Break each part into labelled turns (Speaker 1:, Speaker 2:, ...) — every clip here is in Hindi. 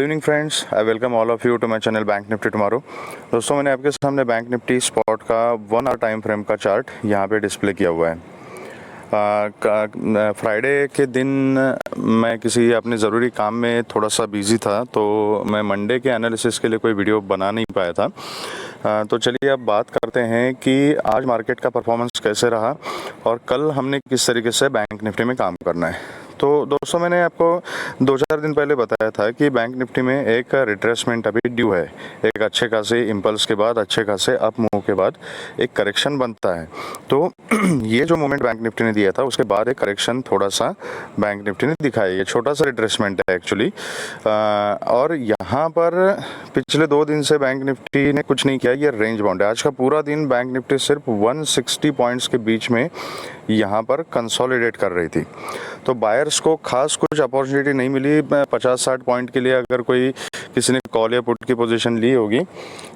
Speaker 1: Evening friends, I welcome all of you to my channel bank Nifty tomorrow. दोस्तों, मैंने आपके सामने बैंक निफ्टी स्पॉट का 1 आवर टाइम फ्रेम का चार्ट यहाँ पे डिस्प्ले किया हुआ है। फ्राइडे के दिन मैं किसी अपने ज़रूरी काम में थोड़ा सा बिजी था, तो मैं मंडे के एनालिसिस के लिए कोई वीडियो बना नहीं पाया था। तो चलिए अब बात करते हैं कि आज मार्केट का परफॉर्मेंस कैसे रहा और कल हमने किस तरीके से बैंक निफ्टी में काम करना है। तो दोस्तों, मैंने आपको 2-4 दिन पहले बताया था कि बैंक निफ्टी में एक रिट्रेसमेंट अभी ड्यू है। एक अच्छे खासे इम्पल्स के बाद, अच्छे खासे अप मूव के बाद एक करेक्शन बनता है। तो ये जो मोमेंट बैंक निफ्टी ने दिया था, उसके बाद एक करेक्शन थोड़ा सा बैंक निफ्टी ने दिखाया। ये छोटा सा रिट्रेसमेंट है एक्चुअली। और यहाँ पर पिछले 2 दिन से बैंक निफ्टी ने कुछ नहीं किया। ये रेंज बाउंड है। आज का पूरा दिन बैंक निफ्टी सिर्फ 160 पॉइंट्स के बीच में यहाँ पर कंसोलिडेट कर रही थी। तो बायर्स को खास कुछ अपॉर्चुनिटी नहीं मिली। 50-60 पॉइंट के लिए अगर कोई किसी ने कॉल या पुट की पोजीशन ली होगी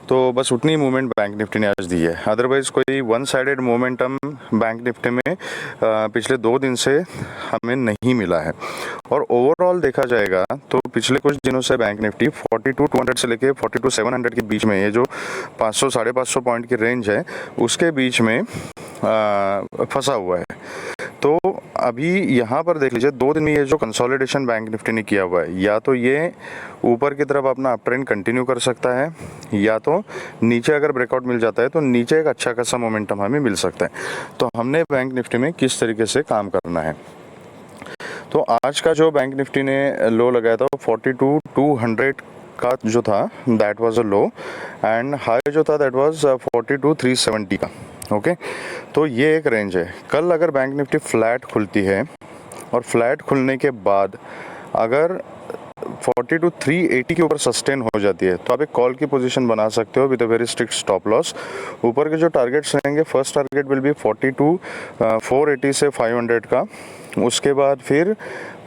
Speaker 1: तो बस उतनी मूवमेंट बैंक निफ्टी ने आज दी है। अदरवाइज कोई one sided momentum bank Nifty में पिछले 2 दिन से हमें नहीं मिला है। और ओवरऑल देखा जाएगा तो पिछले कुछ दिनों से बैंक निफ्टी 42,200 से लेके 42,700 के बीच में, ये जो 500-550 पॉइंट की रेंज है, उसके बीच में फंसा हुआ है। तो अभी यहाँ पर देख लीजिए, 2 दिन में ये जो कंसोलिडेशन बैंक निफ्टी ने किया हुआ है, या तो ये ऊपर की तरफ अपना अप ट्रेंड कंटिन्यू कर सकता है, या तो नीचे अगर ब्रेकआउट मिल जाता है तो नीचे एक अच्छा खासा मोमेंटम हमें मिल सकता है। तो हमने बैंक निफ्टी में किस तरीके से काम करना है। तो आज का जो बैंक निफ्टी ने लो लगाया था, 42,200 का जो था, that was a low, and high जो था दैट वाज 42,370 का। ओके, तो ये एक रेंज है। कल अगर बैंक निफ्टी फ्लैट खुलती है और फ्लैट खुलने के बाद अगर 42,380 के ऊपर सस्टेन हो जाती है तो आप एक कॉल की पोजीशन बना सकते हो with a very strict stop loss. ऊपर के जो टारगेट्स रहेंगे, फर्स्ट टारगेट विल बी 42,480 से 500 का, उसके बाद फिर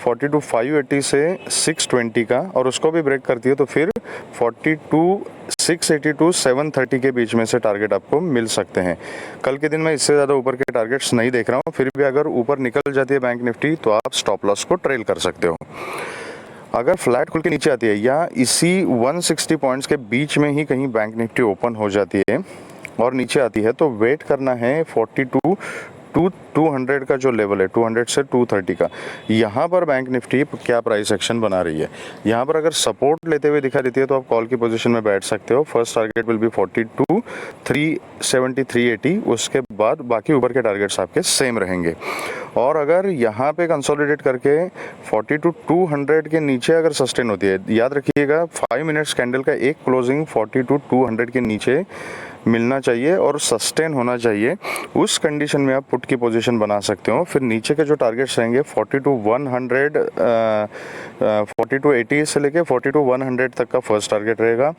Speaker 1: 42,580 से 620 का, और उसको भी ब्रेक करती है तो फिर 42,680 टू 730 के बीच में से टारगेट आपको मिल सकते हैं। कल के दिन मैं इससे ज़्यादा ऊपर के टारगेट्स नहीं देख रहा हूँ। फिर भी अगर ऊपर निकल जाती है बैंक निफ्टी तो आप स्टॉप लॉस को ट्रेल कर सकते हो। अगर फ्लैट खुल के नीचे आती है या इसी 160 पॉइंट्स के बीच में ही कहीं बैंक निफ्टी ओपन हो जाती है और नीचे आती है, तो वेट करना है 42,200 का जो लेवल है, 200 से 230 का। यहाँ पर बैंक निफ्टी क्या प्राइस एक्शन बना रही है। यहाँ पर अगर सपोर्ट लेते हुए दिखा देती है तो आप कॉल की पोजीशन में बैठ सकते हो। फर्स्ट टारगेट विल बी 42,370 380, उसके बाद बाकी ऊपर के टारगेट्स आपके सेम रहेंगे। और अगर यहाँ पे कंसोलिडेट करके 42,200 के नीचे अगर सस्टेन होती है, याद रखिएगा 5 मिनट्स कैंडल का एक क्लोजिंग 42,200 के नीचे मिलना चाहिए और सस्टेन होना चाहिए। उस कंडीशन में आप पुट की पोजीशन बना सकते हो। फिर नीचे के जो टारगेट्स रहेंगे 42,100, 42,80 से लेके 42,100 तक का फर्स्ट टारगेट रहेगा।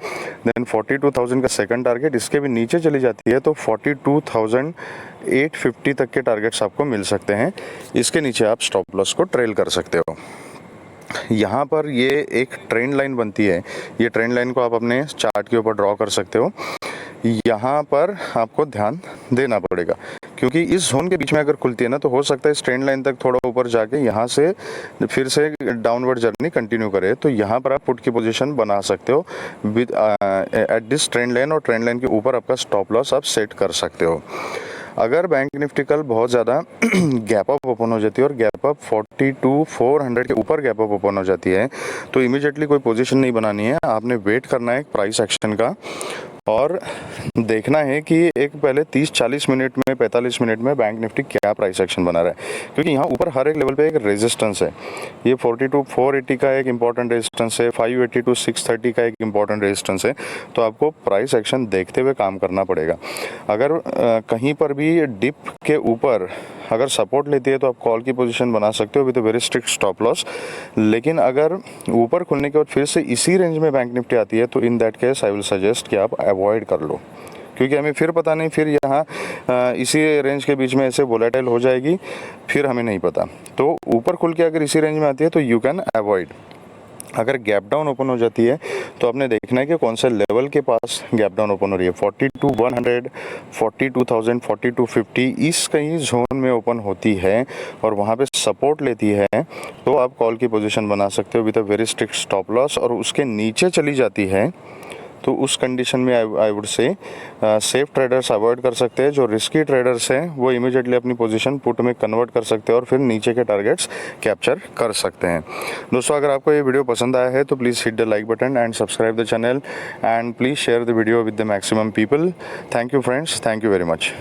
Speaker 1: देन 42,000 का सेकंड टारगेट। इसके भी नीचे चली जाती है तो 42,850 तक के टारगेट्स आपको मिल सकते हैं। इसके नीचे आप स्टॉप लॉस को ट्रेल कर सकते हो। यहाँ पर ये एक ट्रेंड लाइन बनती है। ये ट्रेंड लाइन को आप अपने चार्ट के ऊपर ड्रॉ कर सकते हो। यहाँ पर आपको ध्यान देना पड़ेगा, क्योंकि इस जोन के बीच में अगर खुलती है ना, तो हो सकता है इस ट्रेंड लाइन तक थोड़ा ऊपर जाके यहाँ से फिर से डाउनवर्ड जर्नी कंटिन्यू करे। तो यहाँ पर आप पुट की पोजीशन बना सकते हो with at this trend line, और ट्रेंड लाइन के ऊपर आपका स्टॉप लॉस आप सेट कर सकते हो। अगर बैंक निफ्टी कल बहुत ज़्यादा गैप अप ओपन हो जाती है और गैप अप 42,400 के ऊपर गैप अप ओपन हो जाती है, तो इमीडिएटली कोई पोजीशन नहीं बनानी है। आपने वेट करना है प्राइस एक्शन का और देखना है कि एक पहले 30-40 मिनट में, 45 मिनट में बैंक निफ्टी क्या प्राइस एक्शन बना रहा है, क्योंकि यहाँ ऊपर हर एक लेवल पे एक रेजिस्टेंस है। ये 42,480 का एक इंपॉर्टेंट रेजिस्टेंस है, 580 टू 630 का एक इंपॉर्टेंट रेजिस्टेंस है। तो आपको प्राइस एक्शन देखते हुए काम करना पड़ेगा। अगर कहीं पर भी डिप के ऊपर अगर सपोर्ट लेती है तो आप कॉल की पोजीशन बना सकते हो with a very strict stop loss. लेकिन अगर ऊपर खुलने के बाद फिर से इसी रेंज में बैंक निफ्टी आती है तो in that case I will suggest कि आप अवॉइड कर लो, क्योंकि हमें फिर पता नहीं, फिर यहाँ इसी रेंज के बीच में ऐसे वोलेटाइल हो जाएगी, फिर हमें नहीं पता। तो ऊपर खुल के अगर इसी रेंज में आती है तो यू कैन अवॉइड। अगर गैप डाउन ओपन हो जाती है तो आपने देखना है कि कौन से लेवल के पास गैप डाउन ओपन हो रही है। 42,100, 42,000, 4250 इस कहीं जोन में ओपन होती है और वहाँ पे सपोर्ट लेती है तो आप कॉल की पोजीशन बना सकते हो with a very strict stop loss. और उसके नीचे चली जाती है तो उस कंडीशन में I would say safe traders avoid कर सकते हैं। जो रिस्की ट्रेडर्स हैं वो इमीडिएटली अपनी पोजीशन पुट में कन्वर्ट कर सकते हैं और फिर नीचे के टारगेट्स कैप्चर कर सकते हैं। दोस्तों, अगर आपको ये वीडियो पसंद आया है तो please hit the like button and subscribe the channel and please share the video with the maximum people. Thank you friends, thank you very much.